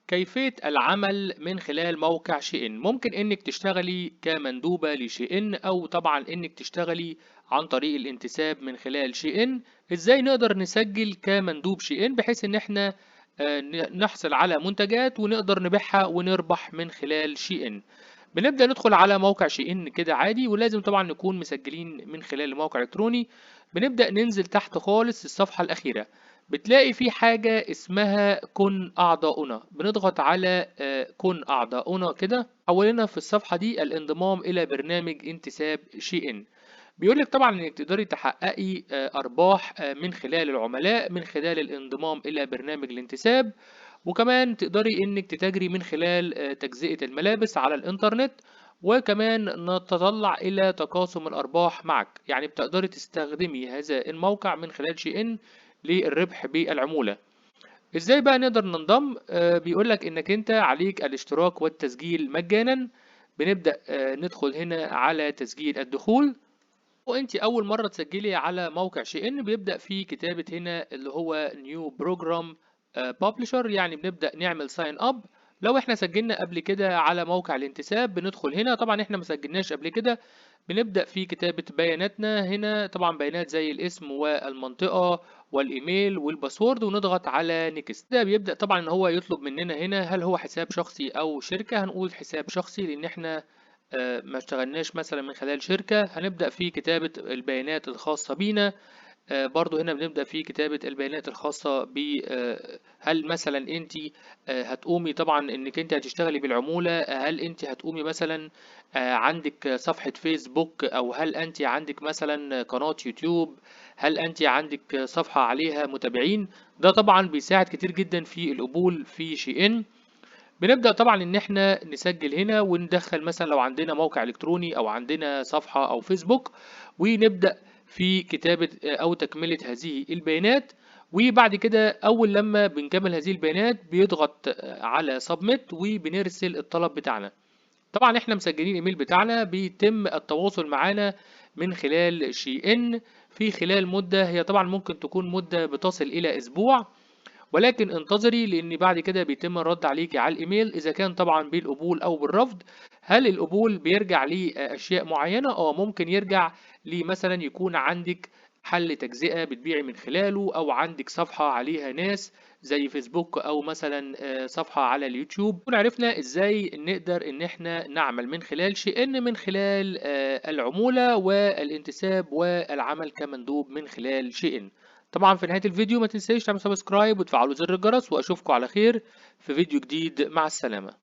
كيفية العمل من خلال موقع شيئين. ممكن انك تشتغلي كمندوبة لشيئين او طبعا انك تشتغلي عن طريق الانتساب من خلال شيئين. ازاي نقدر نسجل كمندوب شيئين بحيث ان احنا نحصل على منتجات ونقدر نبيعها ونربح من خلال شيئين. بنبدأ ندخل على موقع شيئين كده عادي، ولازم طبعا نكون مسجلين من خلال الموقع الإلكتروني. بنبدأ ننزل تحت خالص الصفحة الأخيرة، بتلاقي في حاجة اسمها كن أعضاؤنا. بنضغط على كن أعضاؤنا كده، حولنا في الصفحة دي الانضمام إلى برنامج انتساب شيئين. بيقولك طبعا إنك تقدري تحققي أرباح من خلال العملاء من خلال الانضمام إلى برنامج الانتساب. وكمان تقدري إنك تتاجري من خلال تجزئة الملابس على الإنترنت، وكمان نتطلع إلى تقاسم الأرباح معك. يعني بتقدري تستخدمي هذا الموقع من خلال شي إن للربح بالعمولة. إزاي بقى نقدر ننضم؟ بيقولك إنك أنت عليك الاشتراك والتسجيل مجانا. بنبدأ ندخل هنا على تسجيل الدخول. وانت اول مره تسجلي على موقع شي ان بيبدا في كتابه هنا اللي هو نيو بروجرام بابلشر، يعني بنبدا نعمل ساين اب. لو احنا سجلنا قبل كده على موقع الانتساب بندخل هنا، طبعا احنا ما سجلناش قبل كده. بنبدا في كتابه بياناتنا هنا، طبعا بيانات زي الاسم والمنطقه والايميل والباسورد، ونضغط على نيكست. ده بيبدا طبعا ان هو يطلب مننا هنا هل هو حساب شخصي او شركه. هنقول حساب شخصي لان احنا ما اشتغلناش مثلا من خلال شركة. هنبدأ في كتابة البيانات الخاصة بينا. برضو هنا بنبدأ في كتابة البيانات الخاصة ب هل مثلا انت هتقومي طبعا انك انت هتشتغلي بالعمولة. هل انت هتقومي مثلا عندك صفحة فيسبوك، او هل انت عندك مثلا قناة يوتيوب، هل انت عندك صفحة عليها متابعين. ده طبعا بيساعد كتير جدا في القبول في شي ان. بنبدأ طبعا ان احنا نسجل هنا وندخل مثلا لو عندنا موقع الكتروني او عندنا صفحة او فيسبوك، ونبدأ في كتابة او تكملة هذه البيانات. وبعد كده اول لما بنكمل هذه البيانات بيضغط على سبميت وبنرسل الطلب بتاعنا. طبعا احنا مسجلين الايميل بتاعنا، بيتم التواصل معانا من خلال شي ان في خلال مدة، هي طبعا ممكن تكون مدة بتصل الى اسبوع. ولكن انتظري لان بعد كده بيتم الرد عليك على الايميل اذا كان طبعا بالقبول او بالرفض. هل القبول بيرجع لاشياء معينه؟ ممكن يرجع مثلا يكون عندك حل تجزئه بتبيعي من خلاله، او عندك صفحه عليها ناس زي فيسبوك، او مثلا صفحه على اليوتيوب. عرفنا ازاي نقدر ان احنا نعمل من خلال شيء ان من خلال العموله والانتساب والعمل كمندوب من خلال شيء. طبعا في نهاية الفيديو ما تنسيش تعمل سبسكرايب وتفعلوا زر الجرس، واشوفكم على خير في فيديو جديد. مع السلامة.